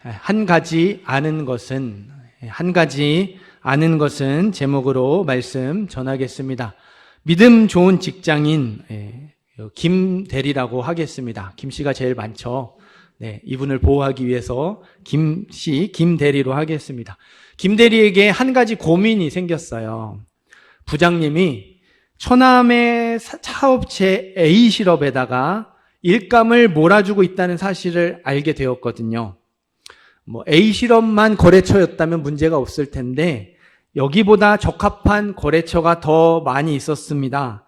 한 가지 아는 것은 제목으로 말씀 전하겠습니다. 믿음 좋은 직장인 김 대리라고 하겠습니다. 김 씨가 제일 많죠. 네, 이분을 보호하기 위해서 김 대리로 하겠습니다. 김 대리에게 한 가지 고민이 생겼어요. 부장님이 처남의 사업체 A실업에다가 일감을 몰아주고 있다는 사실을 알게 되었거든요. A실업만 거래처였다면 문제가 없을 텐데 여기보다 적합한 거래처가 더 많이 있었습니다.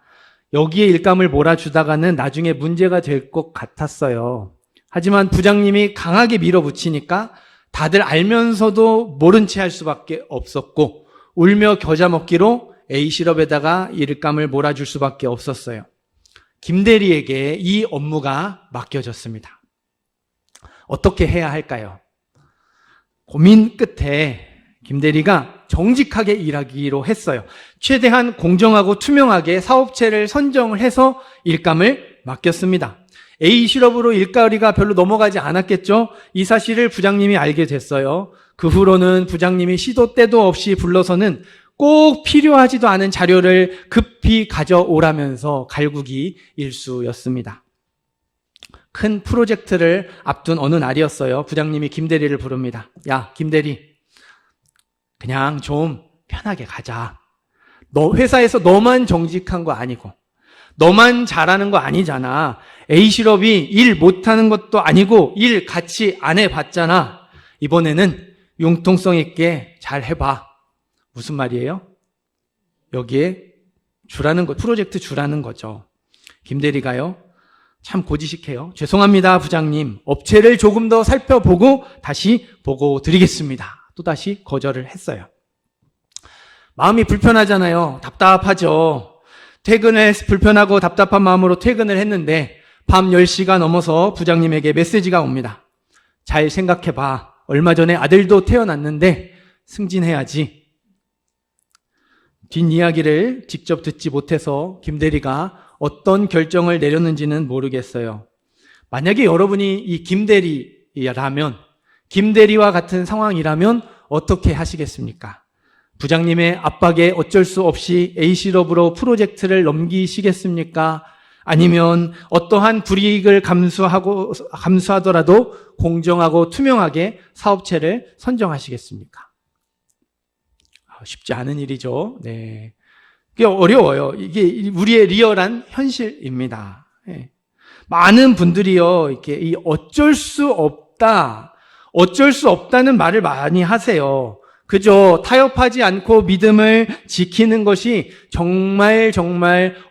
여기에 일감을 몰아주다가는 나중에 문제가 될 것 같았어요. 하지만 부장님이 강하게 밀어붙이니까 다들 알면서도 모른 채 할 수밖에 없었고 울며 겨자 먹기로 A실업에다가 일감을 몰아줄 수밖에 없었어요. 김 대리에게 이 업무가 맡겨졌습니다. 어떻게 해야 할까요? 고민 끝에 김 대리가 정직하게 일하기로 했어요. 최대한 공정하고 투명하게 사업체를 선정을 해서 일감을 맡겼습니다. A실업으로 일거리가 별로 넘어가지 않았겠죠? 이 사실을 부장님이 알게 됐어요. 그 후로는 부장님이 시도 때도 없이 불러서는 꼭 필요하지도 않은 자료를 급히 가져오라면서 갈구기 일쑤였습니다. 큰 프로젝트를 앞둔 어느 날이었어요. 부장님이 김 대리를 부릅니다. 야, 김 대리, 그냥 좀 편하게 가자. 너 회사에서 너만 정직한 거 아니고 너만 잘하는 거 아니잖아. A실업이 일 못하는 것도 아니고 일 같이 안 해봤잖아. 이번에는 융통성 있게 잘 해봐. 무슨 말이에요? 여기에 프로젝트 주라는 거죠. 김 대리가요, 참 고지식해요. 죄송합니다, 부장님. 업체를 조금 더 살펴보고 다시 보고 드리겠습니다. 또다시 거절을 했어요. 마음이 불편하잖아요. 답답하죠. 불편하고 답답한 마음으로 퇴근을 했는데 밤 10시가 넘어서 부장님에게 메시지가 옵니다. 잘 생각해봐. 얼마 전에 아들도 태어났는데 승진해야지. 뒷이야기를 직접 듣지 못해서 김 대리가 어떤 결정을 내렸는지는 모르겠어요. 만약에 여러분이 이 김 대리와 같은 상황이라면 어떻게 하시겠습니까? 부장님의 압박에 어쩔 수 없이 A실업으로 프로젝트를 넘기시겠습니까? 아니면 어떠한 불이익을 감수하더라도 공정하고 투명하게 사업체를 선정하시겠습니까? 쉽지 않은 일이죠. 네. 이게 어려워요. 이게 우리의 리얼한 현실입니다. 네. 많은 분들이요, 이렇게 어쩔 수 없다는 말을 많이 하세요. 그저 타협하지 않고 믿음을 지키는 것이 정말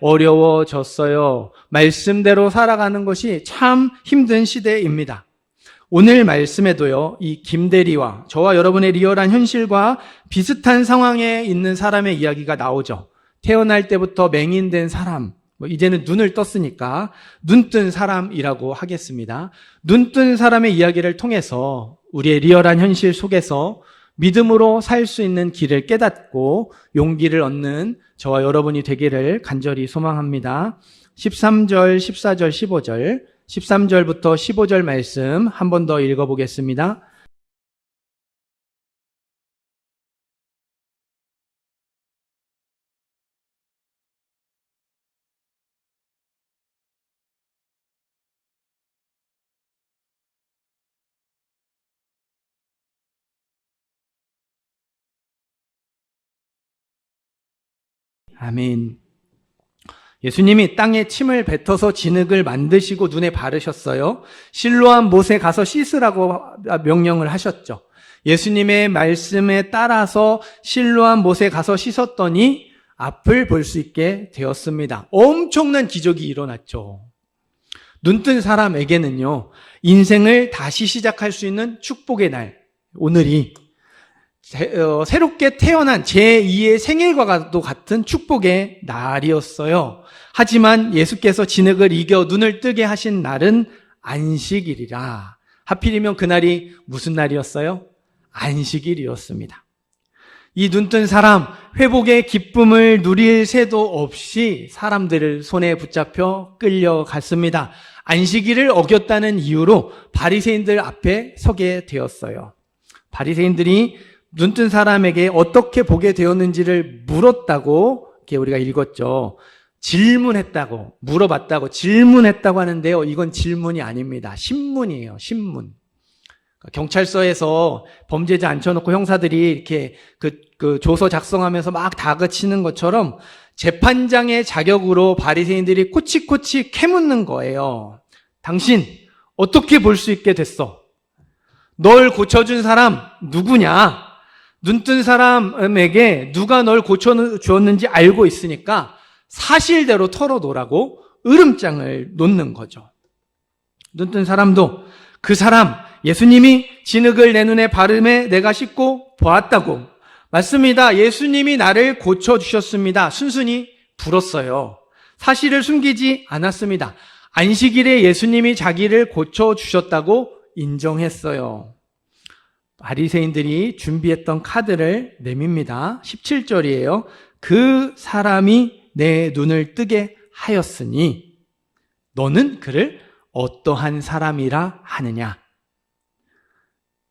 어려워졌어요. 말씀대로 살아가는 것이 참 힘든 시대입니다. 오늘 말씀에도요, 이 김 대리와 저와 여러분의 리얼한 현실과 비슷한 상황에 있는 사람의 이야기가 나오죠. 태어날 때부터 맹인된 사람, 이제는 눈을 떴으니까 눈뜬 사람이라고 하겠습니다. 눈뜬 사람의 이야기를 통해서 우리의 리얼한 현실 속에서 믿음으로 살 수 있는 길을 깨닫고 용기를 얻는 저와 여러분이 되기를 간절히 소망합니다. 13절, 14절, 15절, 13절부터 15절 말씀 한 번 더 읽어보겠습니다. 아멘. 예수님이 땅에 침을 뱉어서 진흙을 만드시고 눈에 바르셨어요. 실로암 못에 가서 씻으라고 명령을 하셨죠. 예수님의 말씀에 따라서 실로암 못에 가서 씻었더니 앞을 볼 수 있게 되었습니다. 엄청난 기적이 일어났죠. 눈뜬 사람에게는요, 인생을 다시 시작할 수 있는 축복의 날, 오늘이 새롭게 태어난 제2의 생일과도 같은 축복의 날이었어요. 하지만 예수께서 진흙을 이겨 눈을 뜨게 하신 날은 안식일이라. 하필이면 그날이 무슨 날이었어요? 안식일이었습니다. 이 눈뜬 사람, 회복의 기쁨을 누릴 새도 없이 사람들을 손에 붙잡혀 끌려갔습니다. 안식일을 어겼다는 이유로 바리새인들 앞에 서게 되었어요. 바리새인들이 눈뜬 사람에게 어떻게 보게 되었는지를 물었다고 이렇게 우리가 읽었죠. 질문했다고, 물어봤다고, 질문했다고 하는데요. 이건 질문이 아닙니다. 신문이에요. 신문. 경찰서에서 범죄자 앉혀놓고 형사들이 이렇게 그 조서 작성하면서 막 다그치는 것처럼 재판장의 자격으로 바리새인들이 코치코치 캐묻는 거예요. 당신 어떻게 볼 수 있게 됐어? 널 고쳐준 사람 누구냐? 눈뜬 사람에게 누가 널 고쳐주었는지 알고 있으니까 사실대로 털어놓으라고 으름장을 놓는 거죠. 눈뜬 사람도 그 사람 예수님이 진흙을 내 눈에 바르매 내가 씻고 보았다고. 맞습니다. 예수님이 나를 고쳐주셨습니다. 순순히 불었어요. 사실을 숨기지 않았습니다. 안식일에 예수님이 자기를 고쳐주셨다고 인정했어요. 바리새인들이 준비했던 카드를 내밉니다. 17절이에요. 그 사람이 내 눈을 뜨게 하였으니 너는 그를 어떠한 사람이라 하느냐.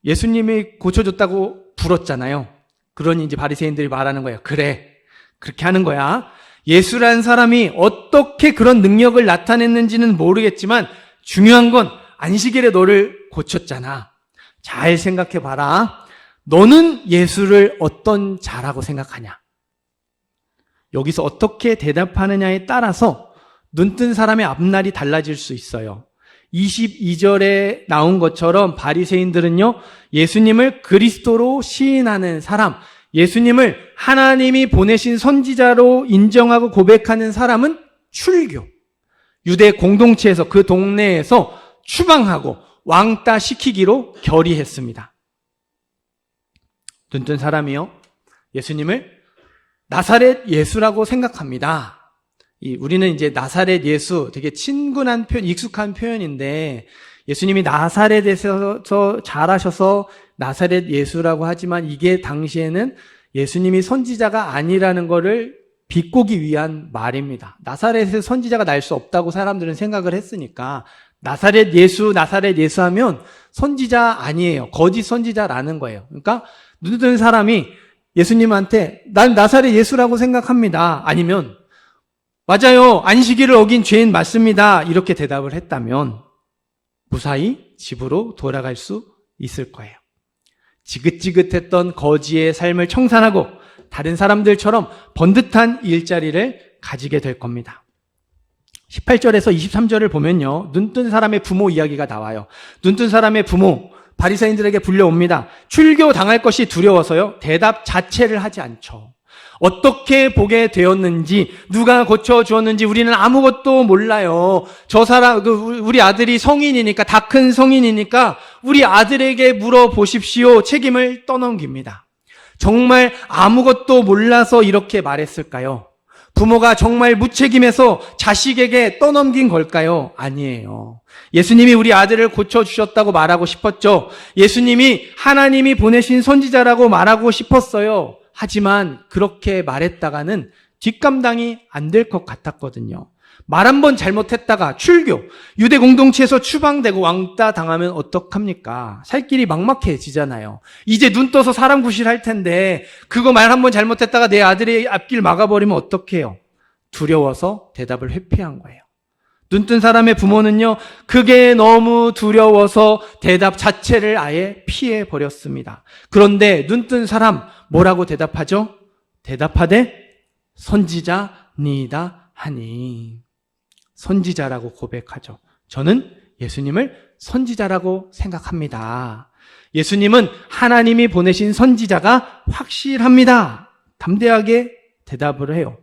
예수님이 고쳐줬다고 불었잖아요. 그러니 이제 바리새인들이 말하는 거예요. 그래, 그렇게 하는 거야. 예수란 사람이 어떻게 그런 능력을 나타냈는지는 모르겠지만 중요한 건 안식일에 너를 고쳤잖아. 잘 생각해 봐라. 너는 예수를 어떤 자라고 생각하냐? 여기서 어떻게 대답하느냐에 따라서 눈뜬 사람의 앞날이 달라질 수 있어요. 22절에 나온 것처럼 바리새인들은요, 예수님을 그리스도로 시인하는 사람, 예수님을 하나님이 보내신 선지자로 인정하고 고백하는 사람은 출교, 유대 공동체에서 그 동네에서 추방하고 왕따 시키기로 결의했습니다. 눈뜬 사람이요, 예수님을 나사렛 예수라고 생각합니다. 우리는 이제 나사렛 예수, 되게 친근한 표현, 익숙한 표현인데 예수님이 나사렛에서 자라셔서 나사렛 예수라고 하지만 이게 당시에는 예수님이 선지자가 아니라는 거를 비꼬기 위한 말입니다. 나사렛에서 선지자가 날 수 없다고 사람들은 생각을 했으니까 나사렛 예수 하면 선지자 아니에요. 거짓 선지자라는 거예요. 그러니까 눈뜬 사람이 예수님한테 난 나사렛 예수라고 생각합니다. 아니면 맞아요. 안식일을 어긴 죄인 맞습니다. 이렇게 대답을 했다면 무사히 집으로 돌아갈 수 있을 거예요. 지긋지긋했던 거지의 삶을 청산하고 다른 사람들처럼 번듯한 일자리를 가지게 될 겁니다. 18절에서 23절을 보면요. 눈뜬 사람의 부모 이야기가 나와요. 눈뜬 사람의 부모, 바리새인들에게 불려옵니다. 출교 당할 것이 두려워서요. 대답 자체를 하지 않죠. 어떻게 보게 되었는지, 누가 고쳐주었는지 우리는 아무것도 몰라요. 저 사람, 우리 아들이 성인이니까, 다 큰 성인이니까 우리 아들에게 물어보십시오. 책임을 떠넘깁니다. 정말 아무것도 몰라서 이렇게 말했을까요? 부모가 정말 무책임해서 자식에게 떠넘긴 걸까요? 아니에요. 예수님이 우리 아들을 고쳐주셨다고 말하고 싶었죠. 예수님이 하나님이 보내신 선지자라고 말하고 싶었어요. 하지만 그렇게 말했다가는 뒷감당이 안 될 것 같았거든요. 말 한 번 잘못했다가 출교, 유대 공동체에서 추방되고 왕따 당하면 어떡합니까? 살 길이 막막해지잖아요. 이제 눈 떠서 사람 구실할 텐데 그거 말 한 번 잘못했다가 내 아들의 앞길 막아버리면 어떡해요? 두려워서 대답을 회피한 거예요. 눈뜬 사람의 부모는요, 그게 너무 두려워서 대답 자체를 아예 피해버렸습니다. 그런데 눈뜬 사람 뭐라고 대답하죠? 대답하되 선지자니이다 하니. 선지자라고 고백하죠. 저는 예수님을 선지자라고 생각합니다. 예수님은 하나님이 보내신 선지자가 확실합니다. 담대하게 대답을 해요.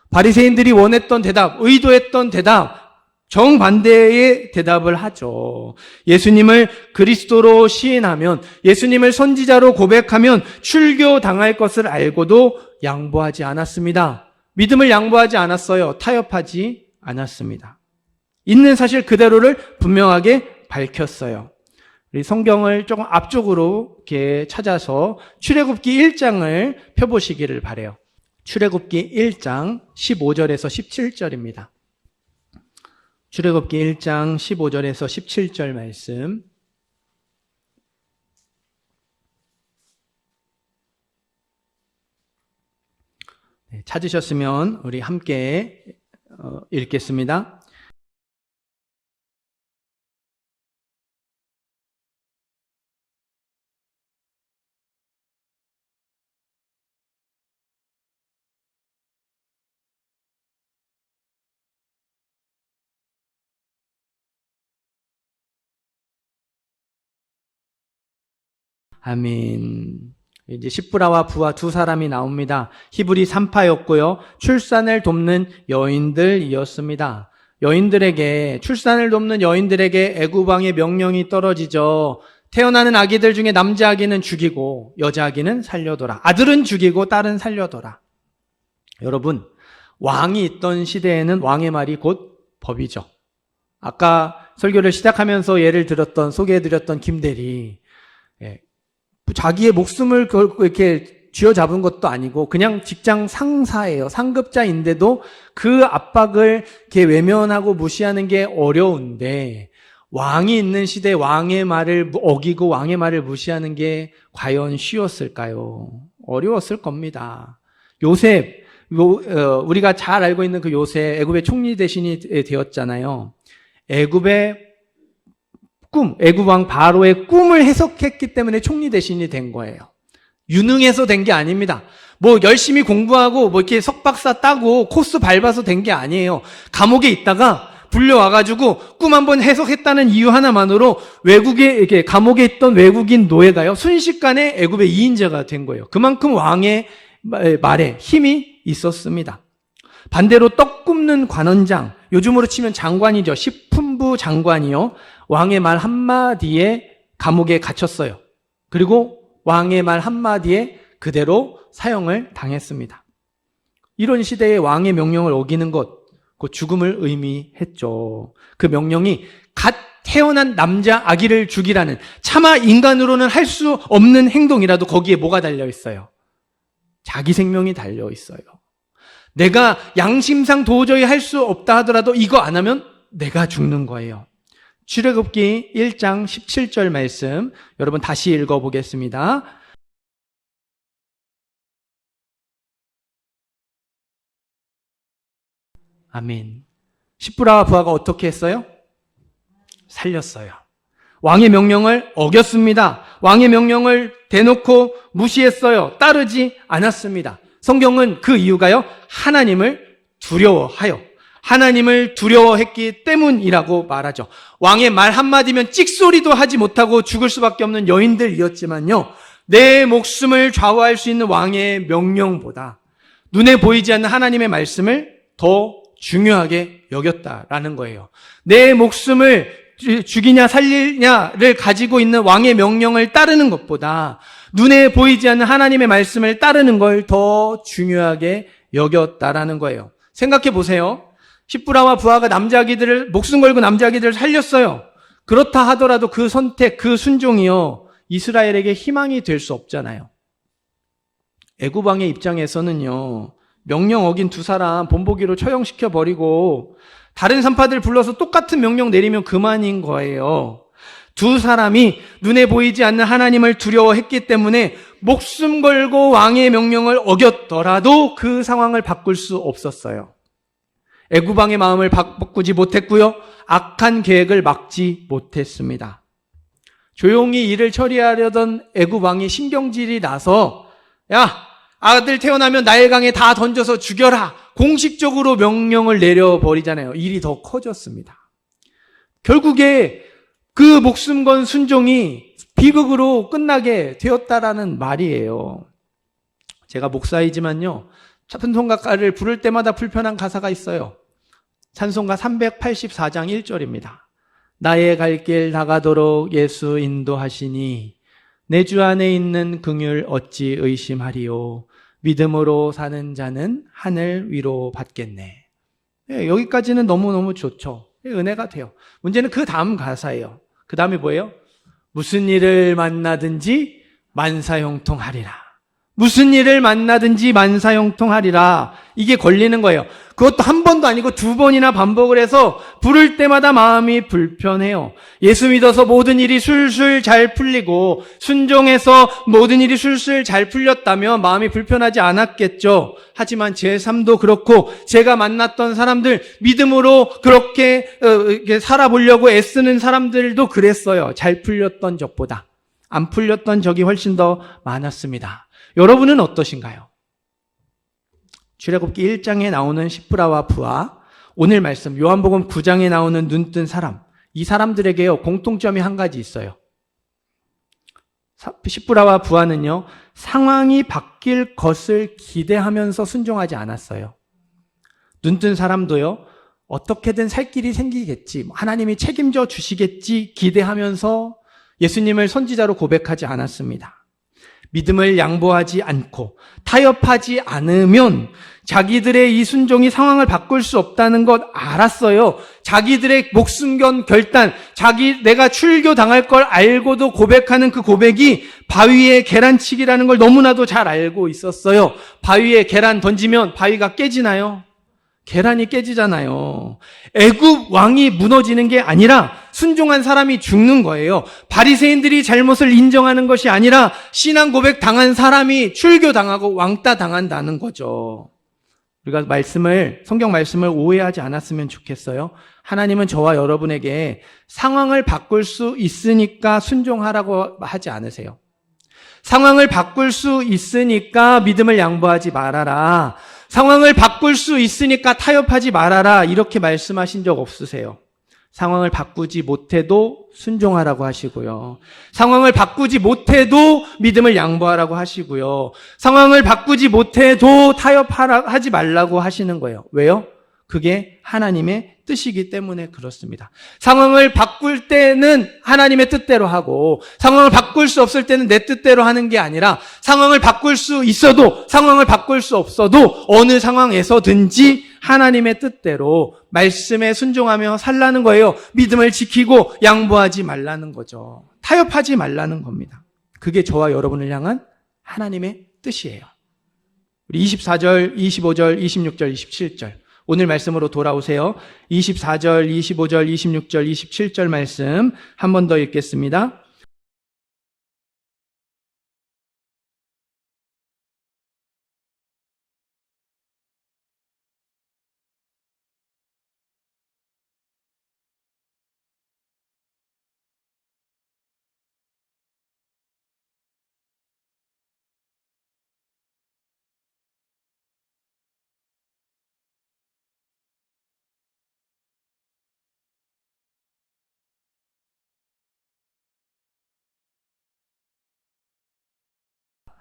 바리새인들이 원했던 대답, 의도했던 대답, 정반대의 대답을 하죠. 예수님을 그리스도로 시인하면, 예수님을 선지자로 고백하면 출교당할 것을 알고도 양보하지 않았습니다. 믿음을 양보하지 않았어요. 타협하지 않았습니다. 있는 사실 그대로를 분명하게 밝혔어요. 우리 성경을 조금 앞쪽으로 이렇게 찾아서 출애굽기 1장을 펴보시기를 바라요. 출애굽기 1장 15절에서 17절입니다. 출애굽기 1장 15절에서 17절 말씀. 찾으셨으면 우리 함께 읽겠습니다. 아멘. 이제 십브라와 부하 두 사람이 나옵니다. 히브리 3파였고요. 출산을 돕는 여인들이었습니다. 출산을 돕는 여인들에게 애굽 왕의 명령이 떨어지죠. 태어나는 아기들 중에 남자 아기는 죽이고 여자 아기는 살려둬라. 아들은 죽이고 딸은 살려둬라. 여러분, 왕이 있던 시대에는 왕의 말이 곧 법이죠. 아까 설교를 시작하면서 소개해드렸던 김대리, 자기의 목숨을 걸고 이렇게 쥐어잡은 것도 아니고 그냥 직장 상사예요. 상급자인데도 그 압박을 이렇게 외면하고 무시하는 게 어려운데, 왕이 있는 시대에 왕의 말을 어기고 왕의 말을 무시하는 게 과연 쉬웠을까요? 어려웠을 겁니다. 요셉, 우리가 잘 알고 있는 그 요셉, 애굽의 총리 대신이 되었잖아요. 애굽 왕 바로의 꿈을 해석했기 때문에 총리 대신이 된 거예요. 유능해서 된 게 아닙니다. 열심히 공부하고 이렇게 석박사 따고 코스 밟아서 된 게 아니에요. 감옥에 있다가 불려와가지고 꿈 한번 해석했다는 이유 하나만으로 감옥에 있던 외국인 노예가요, 순식간에 애굽의 2인자가 된 거예요. 그만큼 왕의 말에 힘이 있었습니다. 반대로 떡 굽는 관원장, 요즘으로 치면 장관이죠. 식품부 장관이요. 왕의 말 한마디에 감옥에 갇혔어요. 그리고 왕의 말 한마디에 그대로 사형을 당했습니다. 이런 시대에 왕의 명령을 어기는 것, 그 죽음을 의미했죠. 그 명령이 갓 태어난 남자 아기를 죽이라는, 차마 인간으로는 할 수 없는 행동이라도 거기에 뭐가 달려 있어요? 자기 생명이 달려 있어요. 내가 양심상 도저히 할 수 없다 하더라도 이거 안 하면 내가 죽는 거예요. 출애굽기 1장 17절 말씀 여러분 다시 읽어보겠습니다. 아멘. 십브라와 부하가 어떻게 했어요? 살렸어요. 왕의 명령을 어겼습니다. 왕의 명령을 대놓고 무시했어요. 따르지 않았습니다. 성경은 그 이유가요, 하나님을 두려워했기 때문이라고 말하죠. 왕의 말 한마디면 찍소리도 하지 못하고 죽을 수밖에 없는 여인들이었지만요, 내 목숨을 좌우할 수 있는 왕의 명령보다 눈에 보이지 않는 하나님의 말씀을 더 중요하게 여겼다라는 거예요. 내 목숨을 죽이냐 살리냐를 가지고 있는 왕의 명령을 따르는 것보다 눈에 보이지 않는 하나님의 말씀을 따르는 걸 더 중요하게 여겼다라는 거예요. 생각해 보세요. 십브라와 부하가 목숨 걸고 남자 아기들을 살렸어요. 그렇다 하더라도 그 선택, 그 순종이요, 이스라엘에게 희망이 될 수 없잖아요. 애굽 왕의 입장에서는요, 명령 어긴 두 사람 본보기로 처형시켜 버리고 다른 산파들 불러서 똑같은 명령 내리면 그만인 거예요. 두 사람이 눈에 보이지 않는 하나님을 두려워했기 때문에 목숨 걸고 왕의 명령을 어겼더라도 그 상황을 바꿀 수 없었어요. 애굽 왕의 마음을 바꾸지 못했고요, 악한 계획을 막지 못했습니다. 조용히 일을 처리하려던 애굽 왕이 신경질이 나서, 야, 아들 태어나면 나일강에 다 던져서 죽여라, 공식적으로 명령을 내려버리잖아요. 일이 더 커졌습니다. 결국에 그 목숨 건 순종이 비극으로 끝나게 되었다라는 말이에요. 제가 목사이지만요, 찬송가를 부를 때마다 불편한 가사가 있어요. 찬송가 384장 1절입니다. 나의 갈 길 다가도록 예수 인도하시니 내 주 안에 있는 긍휼 어찌 의심하리요. 믿음으로 사는 자는 하늘 위로 받겠네. 여기까지는 너무너무 좋죠. 은혜가 돼요. 문제는 그 다음 가사예요. 그 다음에 뭐예요? 무슨 일을 만나든지 만사형통하리라. 무슨 일을 만나든지 만사형통하리라. 이게 걸리는 거예요. 그것도 한 번도 아니고 두 번이나 반복을 해서 부를 때마다 마음이 불편해요. 예수 믿어서 모든 일이 술술 잘 풀리고 순종해서 모든 일이 술술 잘 풀렸다면 마음이 불편하지 않았겠죠. 하지만 제 삶도 그렇고 제가 만났던 사람들, 믿음으로 그렇게 살아보려고 애쓰는 사람들도 그랬어요. 잘 풀렸던 적보다 안 풀렸던 적이 훨씬 더 많았습니다. 여러분은 어떠신가요? 출애굽기 1장에 나오는 시프라와 부하, 오늘 말씀 요한복음 9장에 나오는 눈뜬 사람, 이 사람들에게요 공통점이 한 가지 있어요. 시프라와 부하는요 상황이 바뀔 것을 기대하면서 순종하지 않았어요. 눈뜬 사람도요 어떻게든 살 길이 생기겠지, 하나님이 책임져 주시겠지 기대하면서 예수님을 선지자로 고백하지 않았습니다. 믿음을 양보하지 않고 타협하지 않으면 자기들의 이 순종이 상황을 바꿀 수 없다는 것 알았어요. 자기들의 목숨 건 결단, 내가 출교 당할 걸 알고도 고백하는 그 고백이 바위에 계란치기라는 걸 너무나도 잘 알고 있었어요. 바위에 계란 던지면 바위가 깨지나요? 계란이 깨지잖아요. 애굽 왕이 무너지는 게 아니라 순종한 사람이 죽는 거예요. 바리새인들이 잘못을 인정하는 것이 아니라 신앙 고백 당한 사람이 출교당하고 왕따 당한다는 거죠. 우리가 성경 말씀을 오해하지 않았으면 좋겠어요. 하나님은 저와 여러분에게 상황을 바꿀 수 있으니까 순종하라고 하지 않으세요. 상황을 바꿀 수 있으니까 믿음을 양보하지 말아라. 상황을 바꿀 수 있으니까 타협하지 말아라. 이렇게 말씀하신 적 없으세요. 상황을 바꾸지 못해도 순종하라고 하시고요. 상황을 바꾸지 못해도 믿음을 양보하라고 하시고요. 상황을 바꾸지 못해도 타협하지 말라고 하시는 거예요. 왜요? 그게 하나님의 뜻이기 때문에 그렇습니다. 상황을 바꿀 때는 하나님의 뜻대로 하고 상황을 바꿀 수 없을 때는 내 뜻대로 하는 게 아니라 상황을 바꿀 수 있어도 상황을 바꿀 수 없어도 어느 상황에서든지 하나님의 뜻대로 말씀에 순종하며 살라는 거예요. 믿음을 지키고 양보하지 말라는 거죠. 타협하지 말라는 겁니다. 그게 저와 여러분을 향한 하나님의 뜻이에요. 우리 24절, 25절, 26절, 27절 오늘 말씀으로 돌아오세요. 24절, 25절, 26절, 27절 말씀 한 번 더 읽겠습니다.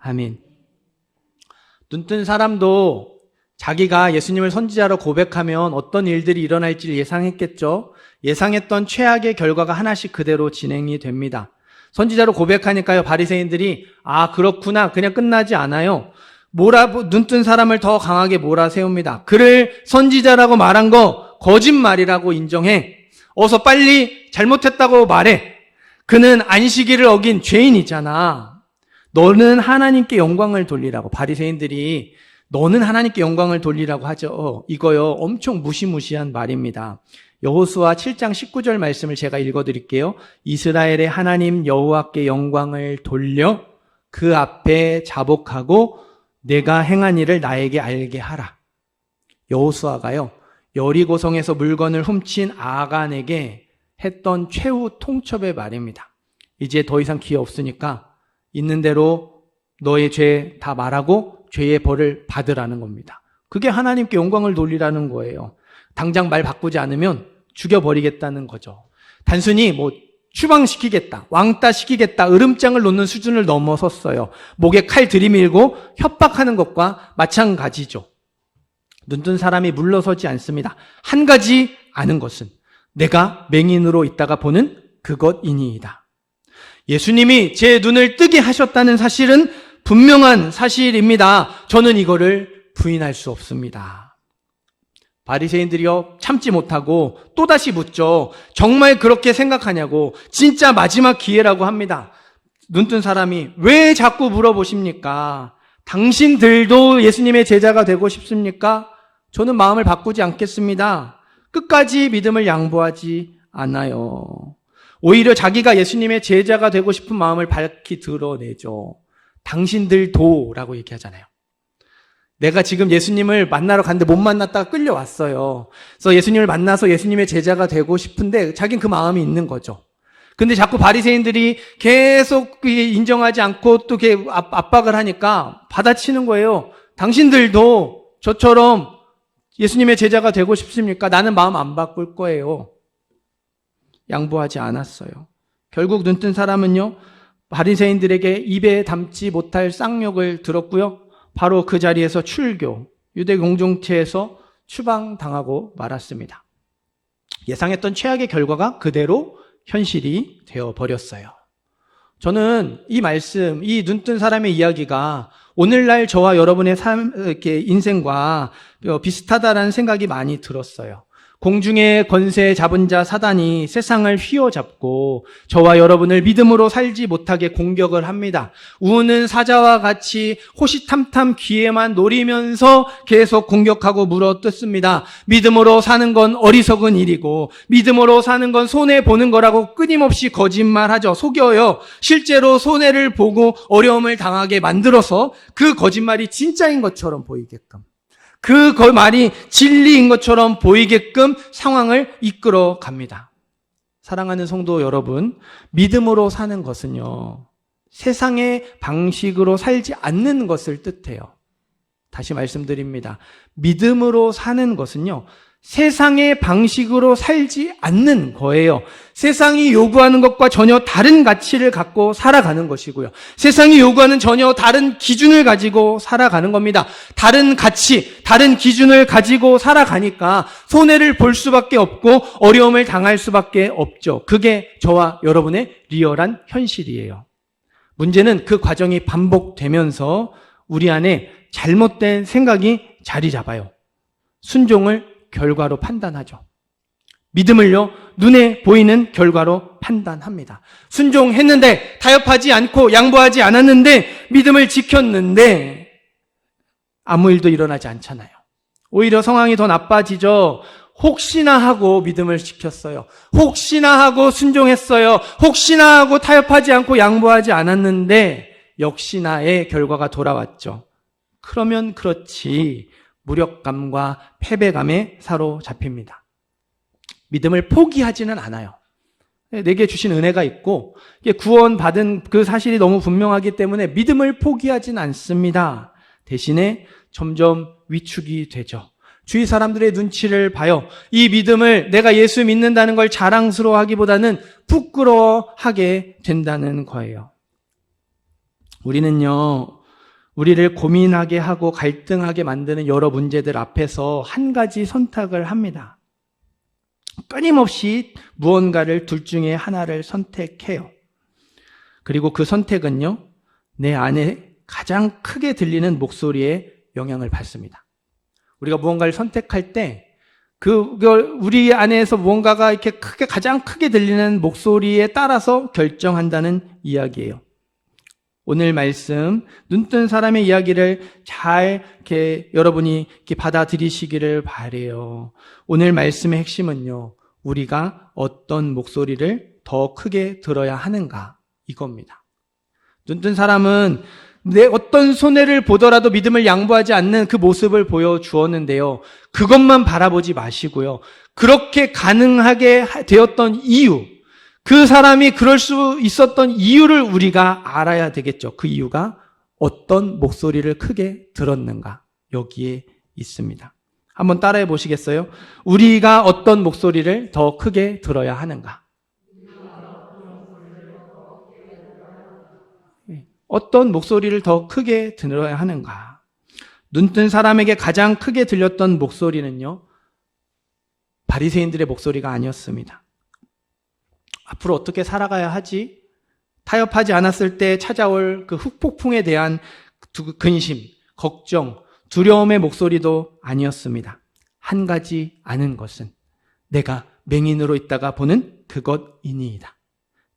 아멘. 눈뜬 사람도 자기가 예수님을 선지자로 고백하면 어떤 일들이 일어날지 예상했겠죠. 예상했던 최악의 결과가 하나씩 그대로 진행이 됩니다. 선지자로 고백하니까요, 바리새인들이 그렇구나, 그냥 끝나지 않아요. 눈뜬 사람을 더 강하게 몰아세웁니다. 그를 선지자라고 말한 거 거짓말이라고 인정해. 어서 빨리 잘못했다고 말해. 그는 안식일을 어긴 죄인이잖아. 너는 하나님께 영광을 돌리라고. 바리새인들이 너는 하나님께 영광을 돌리라고 하죠. 이거요 엄청 무시무시한 말입니다. 여호수아 7장 19절 말씀을 제가 읽어드릴게요. 이스라엘의 하나님 여호와께 영광을 돌려 그 앞에 자복하고 내가 행한 일을 나에게 알게 하라. 여호수아가요 여리고성에서 물건을 훔친 아간에게 했던 최후 통첩의 말입니다. 이제 더 이상 기회 없으니까 있는 대로 너의 죄 다 말하고 죄의 벌을 받으라는 겁니다. 그게 하나님께 영광을 돌리라는 거예요. 당장 말 바꾸지 않으면 죽여버리겠다는 거죠. 단순히 추방시키겠다, 왕따시키겠다, 으름장을 놓는 수준을 넘어섰어요. 목에 칼 들이밀고 협박하는 것과 마찬가지죠. 눈뜬 사람이 물러서지 않습니다. 한 가지 아는 것은 내가 맹인으로 있다가 보는 그것이니이다. 예수님이 제 눈을 뜨게 하셨다는 사실은 분명한 사실입니다. 저는 이거를 부인할 수 없습니다. 바리새인들이요 참지 못하고 또다시 묻죠. 정말 그렇게 생각하냐고. 진짜 마지막 기회라고 합니다. 눈뜬 사람이 왜 자꾸 물어보십니까? 당신들도 예수님의 제자가 되고 싶습니까? 저는 마음을 바꾸지 않겠습니다. 끝까지 믿음을 양보하지 않아요. 오히려 자기가 예수님의 제자가 되고 싶은 마음을 밝히 드러내죠. 당신들도 라고 얘기하잖아요. 내가 지금 예수님을 만나러 갔는데 못 만났다가 끌려왔어요. 그래서 예수님을 만나서 예수님의 제자가 되고 싶은데 자기는 그 마음이 있는 거죠. 근데 자꾸 바리새인들이 계속 인정하지 않고 또 압박을 하니까 받아치는 거예요. 당신들도 저처럼 예수님의 제자가 되고 싶습니까? 나는 마음 안 바꿀 거예요. 양보하지 않았어요. 결국 눈뜬 사람은요, 바리새인들에게 입에 담지 못할 쌍욕을 들었고요. 바로 그 자리에서 출교, 유대 공동체에서 추방당하고 말았습니다. 예상했던 최악의 결과가 그대로 현실이 되어버렸어요. 저는 이 말씀, 이 눈뜬 사람의 이야기가 오늘날 저와 여러분의 인생과 비슷하다라는 생각이 많이 들었어요. 공중의 권세 잡은 자 사단이 세상을 휘어잡고 저와 여러분을 믿음으로 살지 못하게 공격을 합니다. 우는 사자와 같이 호시탐탐 기회만 노리면서 계속 공격하고 물어뜯습니다. 믿음으로 사는 건 어리석은 일이고 믿음으로 사는 건 손해보는 거라고 끊임없이 거짓말하죠. 속여요. 실제로 손해를 보고 어려움을 당하게 만들어서 그 거짓말이 진짜인 것처럼 보이게끔, 그 말이 진리인 것처럼 보이게끔 상황을 이끌어 갑니다. 사랑하는 성도 여러분, 믿음으로 사는 것은요, 세상의 방식으로 살지 않는 것을 뜻해요. 다시 말씀드립니다. 믿음으로 사는 것은요, 세상의 방식으로 살지 않는 거예요. 세상이 요구하는 것과 전혀 다른 가치를 갖고 살아가는 것이고요. 세상이 요구하는 전혀 다른 기준을 가지고 살아가는 겁니다. 다른 가치, 다른 기준을 가지고 살아가니까 손해를 볼 수밖에 없고 어려움을 당할 수밖에 없죠. 그게 저와 여러분의 리얼한 현실이에요. 문제는 그 과정이 반복되면서 우리 안에 잘못된 생각이 자리 잡아요. 순종을 결과로 판단하죠. 믿음을요, 눈에 보이는 결과로 판단합니다. 순종했는데, 타협하지 않고 양보하지 않았는데, 믿음을 지켰는데 아무 일도 일어나지 않잖아요. 오히려 상황이 더 나빠지죠. 혹시나 하고 믿음을 지켰어요. 혹시나 하고 순종했어요. 혹시나 하고 타협하지 않고 양보하지 않았는데 역시나의 결과가 돌아왔죠. 그러면 그렇지, 무력감과 패배감에 사로잡힙니다. 믿음을 포기하지는 않아요. 내게 주신 은혜가 있고 구원받은 그 사실이 너무 분명하기 때문에 믿음을 포기하지는 않습니다. 대신에 점점 위축이 되죠. 주위 사람들의 눈치를 봐요. 이 믿음을 내가 예수 믿는다는 걸 자랑스러워하기보다는 부끄러워하게 된다는 거예요. 우리는요, 우리를 고민하게 하고 갈등하게 만드는 여러 문제들 앞에서 한 가지 선택을 합니다. 끊임없이 무언가를 둘 중에 하나를 선택해요. 그리고 그 선택은요, 내 안에 가장 크게 들리는 목소리에 영향을 받습니다. 우리가 무언가를 선택할 때 우리 안에서 무언가가 이렇게 가장 크게 들리는 목소리에 따라서 결정한다는 이야기예요. 오늘 말씀, 눈뜬 사람의 이야기를 잘 여러분이 받아들이시기를 바라요. 오늘 말씀의 핵심은요, 우리가 어떤 목소리를 더 크게 들어야 하는가, 이겁니다. 눈뜬 사람은 내 어떤 손해를 보더라도 믿음을 양보하지 않는 그 모습을 보여주었는데요. 그것만 바라보지 마시고요. 그렇게 가능하게 되었던 이유, 그 사람이 그럴 수 있었던 이유를 우리가 알아야 되겠죠. 그 이유가 어떤 목소리를 크게 들었는가, 여기에 있습니다. 한번 따라해 보시겠어요? 우리가 어떤 목소리를 더 크게 들어야 하는가? 어떤 목소리를 더 크게 들어야 하는가? 눈뜬 사람에게 가장 크게 들렸던 목소리는요, 바리새인들의 목소리가 아니었습니다. 앞으로 어떻게 살아가야 하지? 타협하지 않았을 때 찾아올 그 후폭풍에 대한 근심, 걱정, 두려움의 목소리도 아니었습니다. 한 가지 아는 것은 내가 맹인으로 있다가 보는 그것이니이다.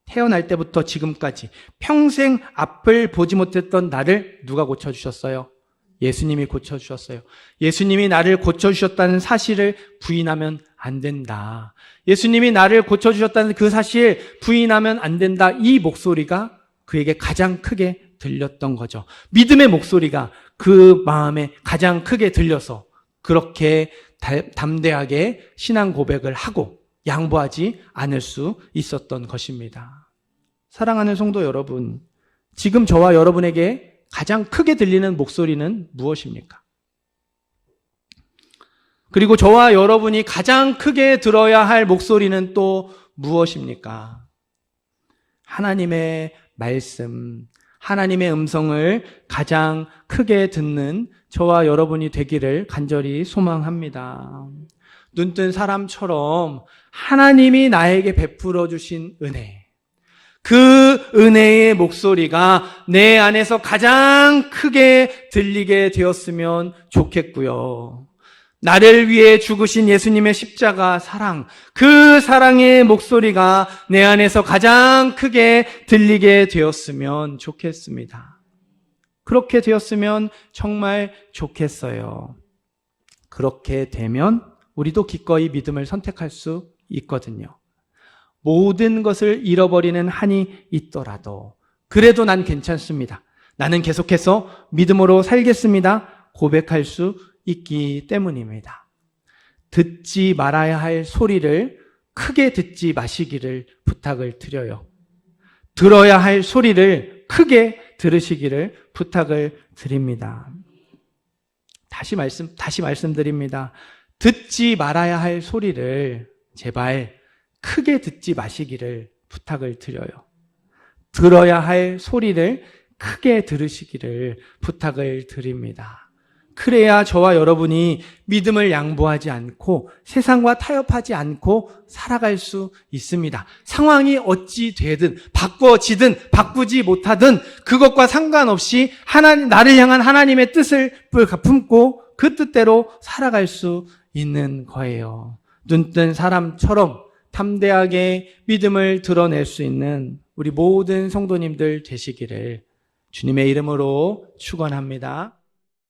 태어날 때부터 지금까지 평생 앞을 보지 못했던 나를 누가 고쳐주셨어요? 예수님이 고쳐주셨어요. 예수님이 나를 고쳐주셨다는 사실을 부인하면 안 된다. 예수님이 나를 고쳐주셨다는 그 사실 부인하면 안 된다. 이 목소리가 그에게 가장 크게 들렸던 거죠. 믿음의 목소리가 그 마음에 가장 크게 들려서 그렇게 담대하게 신앙 고백을 하고 양보하지 않을 수 있었던 것입니다. 사랑하는 성도 여러분, 지금 저와 여러분에게 가장 크게 들리는 목소리는 무엇입니까? 그리고 저와 여러분이 가장 크게 들어야 할 목소리는 또 무엇입니까? 하나님의 말씀, 하나님의 음성을 가장 크게 듣는 저와 여러분이 되기를 간절히 소망합니다. 눈뜬 사람처럼 하나님이 나에게 베풀어 주신 은혜, 그 은혜의 목소리가 내 안에서 가장 크게 들리게 되었으면 좋겠고요. 나를 위해 죽으신 예수님의 십자가 사랑, 그 사랑의 목소리가 내 안에서 가장 크게 들리게 되었으면 좋겠습니다. 그렇게 되었으면 정말 좋겠어요. 그렇게 되면 우리도 기꺼이 믿음을 선택할 수 있거든요. 모든 것을 잃어버리는 한이 있더라도 그래도 난 괜찮습니다. 나는 계속해서 믿음으로 살겠습니다. 고백할 수 있기 때문입니다. 듣지 말아야 할 소리를 크게 듣지 마시기를 부탁을 드려요. 들어야 할 소리를 크게 들으시기를 부탁을 드립니다. 다시 말씀드립니다. 듣지 말아야 할 소리를 제발 크게 듣지 마시기를 부탁을 드려요. 들어야 할 소리를 크게 들으시기를 부탁을 드립니다. 그래야 저와 여러분이 믿음을 양보하지 않고 세상과 타협하지 않고 살아갈 수 있습니다. 상황이 어찌 되든 바꿔지든 바꾸지 못하든 그것과 상관없이 나를 향한 하나님의 뜻을 품고 그 뜻대로 살아갈 수 있는 거예요. 눈뜬 사람처럼 담대하게 믿음을 드러낼 수 있는 우리 모든 성도님들 되시기를 주님의 이름으로 축원합니다.